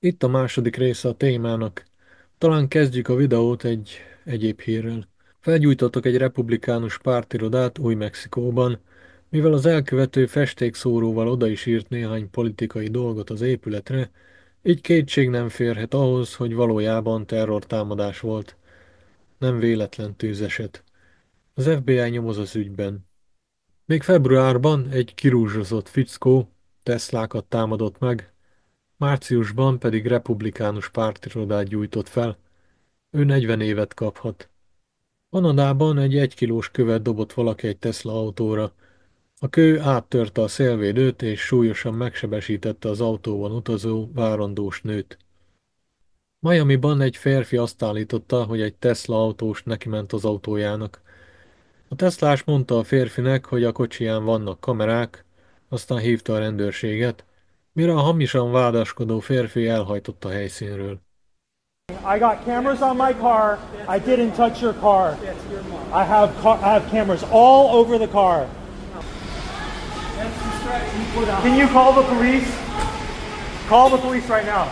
Itt a második része a témának. Talán kezdjük a videót egy egyéb hírrel. Felgyújtottak egy republikánus pártirodát Új-Mexikóban, mivel az elkövető festékszóróval oda is írt néhány politikai dolgot az épületre, így kétség nem férhet ahhoz, hogy valójában terrortámadás volt, nem véletlen tűzeset. Az FBI nyomoz az ügyben. Még februárban egy kirúzsozott fickó Teslákat támadott meg, márciusban pedig republikánus pártirodát gyújtott fel. Ő 40 évet kaphat. Kanadában egy 1 kilós követ dobott valaki egy Tesla autóra. A kő áttörte a szélvédőt és súlyosan megsebesítette az autóban utazó, várandós nőt. Miamiban egy férfi azt állította, hogy egy Tesla autós nekiment az autójának. A Teslás mondta a férfinek, hogy a kocsiján vannak kamerák, aztán hívta a rendőrséget, mire a hamisan vádaskodó férfi elhajtott a helyszínről. I got cameras on my car. I didn't touch your car. I have cameras all over the car. Can you call the police? Call the police right now.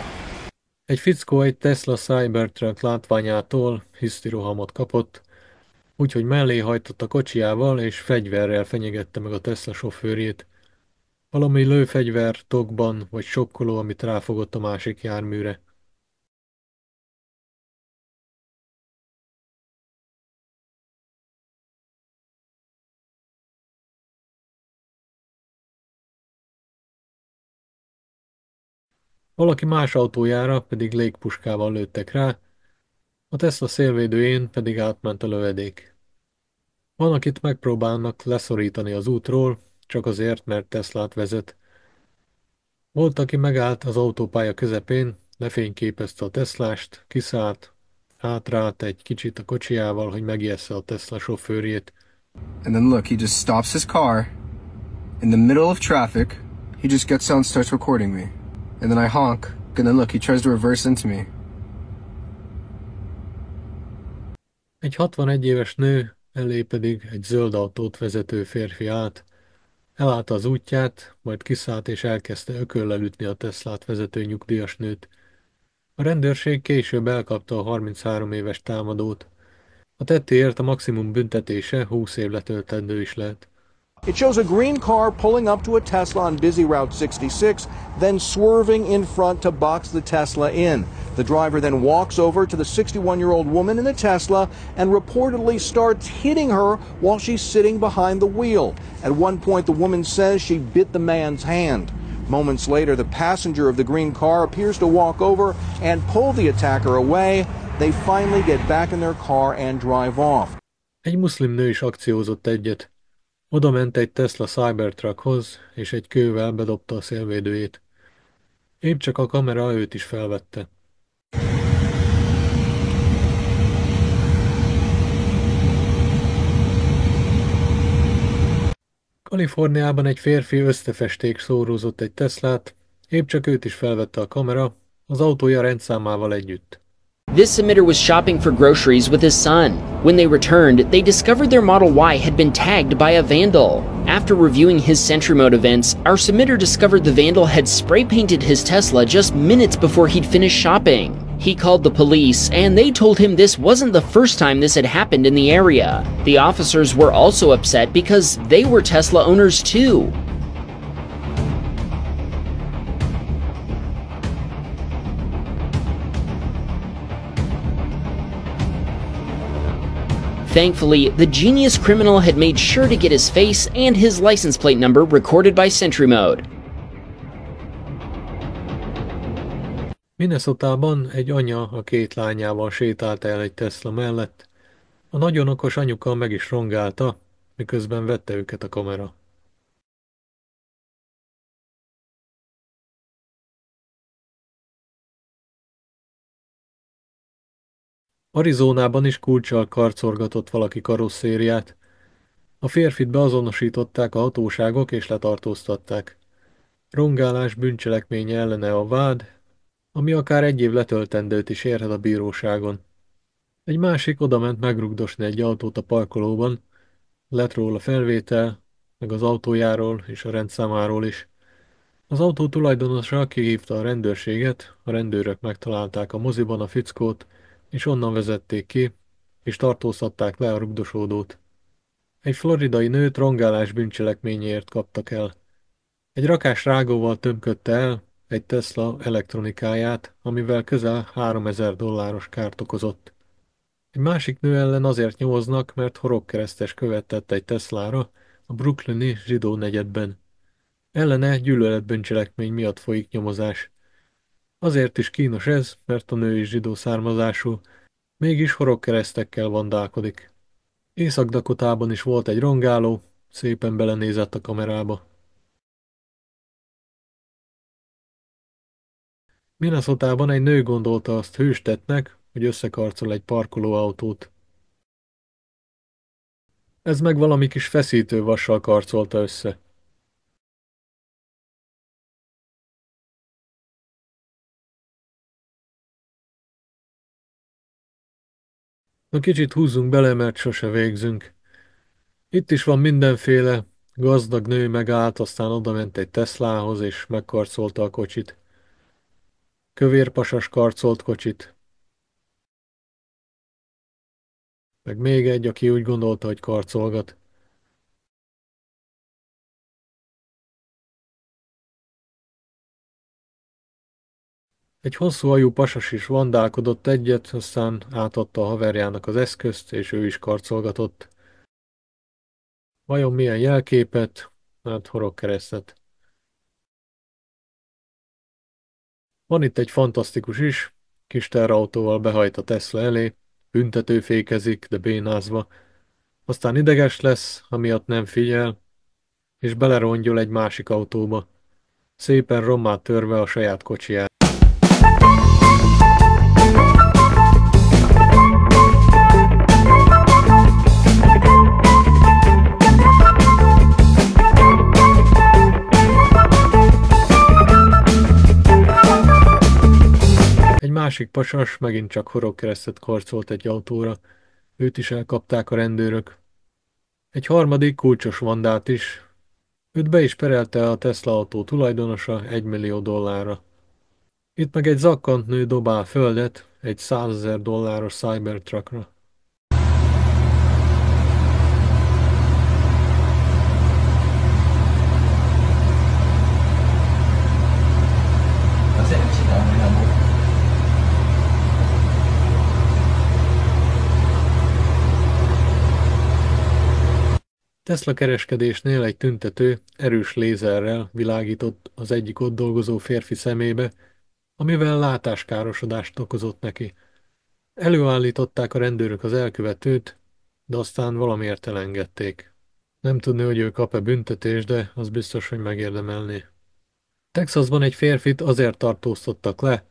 Egy fickó egy Tesla Cybertruck látványától hisztirohamot kapott, úgyhogy mellé hajtott a kocsijával és fegyverrel fenyegette meg a Tesla sofőrjét. Valami lőfegyver, tokban vagy sokkoló, amit ráfogott a másik járműre. Valaki más autójára pedig légpuskával lőttek rá, a Tesla szélvédőjén pedig átment a lövedék. Van, akit megpróbálnak leszorítani az útról, csak azért, mert Teslát vezet. Volt, aki megállt az autópálya közepén, lefényképezte a Teslást, kiszállt, hátrált egy kicsit a kocsijával, hogy megijessze a Tesla sofőrjét. And then look, he just stops his car in the middle of traffic. He just gets out and starts recording me. And then I honk, and then look, he tries to reverse into me. Egy 61 éves nő elé pedig egy zöld autót vezető férfi állt, elállta az útját, majd kiszállt és elkezdte ököllel ütni a Teslát vezető nyugdíjas nőt. A rendőrség később elkapta a 33 éves támadót. A tettéért a maximum büntetése 20 év letöltendő is lehet. It shows a green car pulling up to a Tesla on busy Route 66, then swerving in front to box the Tesla in. The driver then walks over to the 61-year-old woman in the Tesla and reportedly starts hitting her while she's sitting behind the wheel. At one point, the woman says she bit the man's hand. Moments later, the passenger of the green car appears to walk over and pull the attacker away. They finally get back in their car and drive off. Egy muszlim nő is akciózott egyet. Oda ment egy Tesla Cybertruckhoz, és egy kővel bedobta a szélvédőjét. Épp csak a kamera őt is felvette. Kaliforniában egy férfi összefesték szórózott egy Teslát, épp csak őt is felvette a kamera, az autója rendszámával együtt. This submitter was shopping for groceries with his son. When they returned, they discovered their Model Y had been tagged by a vandal. After reviewing his Sentry Mode events, our submitter discovered the vandal had spray painted his Tesla just minutes before he'd finished shopping. He called the police, and they told him this wasn't the first time this had happened in the area. The officers were also upset because they were Tesla owners too. Thankfully, the genius criminal had made sure to get his face and his license plate number recorded by Sentry Mode. Minnesotában egy anya a két lányával sétált el egy Tesla mellett. A nagyon okos anyuka meg is rongálta, miközben vette őket a kamera. Arizonában is kulccsal karcolgatott valaki karosszériát. A férfit beazonosították a hatóságok és letartóztatták. Rongálás bűncselekménye ellene a vád, ami akár 1 év letöltendőt is érhet a bíróságon. Egy másik odament megrugdosni egy autót a parkolóban, lett róla felvétel, meg az autójáról és a rendszámáról is. Az autó tulajdonosa kihívta a rendőrséget, a rendőrök megtalálták a moziban a fickót, és onnan vezették ki, és tartóztatták le a rugdosódót. Egy floridai nőt rongálás bűncselekményéért kaptak el. Egy rakás rágóval tömködte el egy Tesla elektronikáját, amivel közel $3000 kárt okozott. Egy másik nő ellen azért nyomoznak, mert horogkeresztes követett egy Teslára a brooklyni zsidó negyedben. Ellene gyűlöletbűncselekmény miatt folyik nyomozás. Azért is kínos ez, mert a nő is zsidó származású, mégis horogkeresztekkel vandálkodik. Észak-Dakotában is volt egy rongáló, szépen belenézett a kamerába. Minnesotában egy nő gondolta azt hőstetnek, hogy összekarcol egy parkolóautót. Ez meg valami kis feszítővassal karcolta össze. Na kicsit húzzunk bele, mert sose végzünk. Itt is van mindenféle. Gazdag nő megállt, aztán odament egy Teslához, és megkarcolta a kocsit. Kövérpasas karcolt kocsit. Meg még egy, aki úgy gondolta, hogy karcolgat. Egy hosszú ajú pasas is vandálkodott egyet, aztán átadta a haverjának az eszközt, és ő is karcolgatott. Vajon milyen jelképet? Hát horogkeresztet. Van itt egy fantasztikus is, kis terautóval behajt a Tesla elé, büntetőfékezik, de bénázva. Aztán ideges lesz, amiatt nem figyel, és belerongyol egy másik autóba, szépen rommá törve a saját kocsiját. Egy másik pasas megint csak horogkeresztet karcolt egy autóra, őt is elkapták a rendőrök. Egy harmadik kulcsos vandált is, őt be is perelte a Tesla autó tulajdonosa $1 millió. Itt meg egy zakkant nő dobál földet egy $100,000 Cybertruckra. Tesla kereskedésnél egy tüntető erős lézerrel világított az egyik ott dolgozó férfi szemébe, amivel látáskárosodást okozott neki. Előállították a rendőrök az elkövetőt, de aztán valamiért elengedték. Nem tudni, hogy ő kap-e büntetést, de az biztos, hogy megérdemelné. Texasban egy férfit azért tartóztattak le,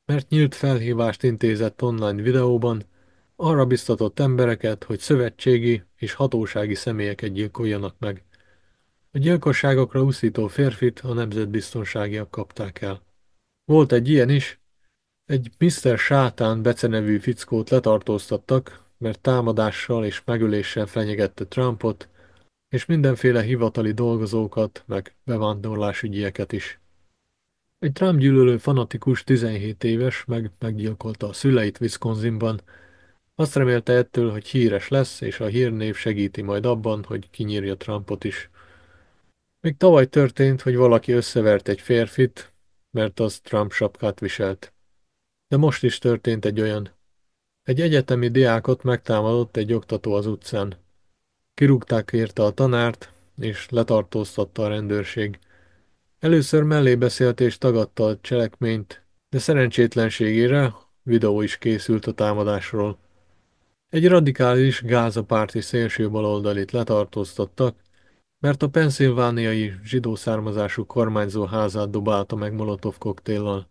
mert nyílt felhívást intézett online videóban, arra biztatott embereket, hogy szövetségi és hatósági személyeket gyilkoljanak meg. A gyilkosságokra uszító férfit a nemzetbiztonságiak kapták el. Volt egy ilyen is, egy Mr. Sátán becenevű fickót letartóztattak, mert támadással és megöléssel fenyegette Trumpot, és mindenféle hivatali dolgozókat, meg bevándorlásügyieket is. Egy Trump gyűlölő fanatikus 17 éves meggyilkolta a szüleit Wisconsinban. Azt remélte ettől, hogy híres lesz, és a hírnév segíti majd abban, hogy kinyírja Trumpot is. Még tavaly történt, hogy valaki összevert egy férfit, mert az Trump sapkát viselt. De most is történt egy olyan. Egy egyetemi diákot megtámadott egy oktató az utcán. Kirúgták érte a tanárt, és letartóztatta a rendőrség. Először mellé beszélt és tagadta a cselekményt, de szerencsétlenségére videó is készült a támadásról. Egy radikális gázapárti szélsőbaloldalit letartóztattak, mert a pennsylvániai zsidó származású kormányzó házát dobálta meg molotov koktéllal.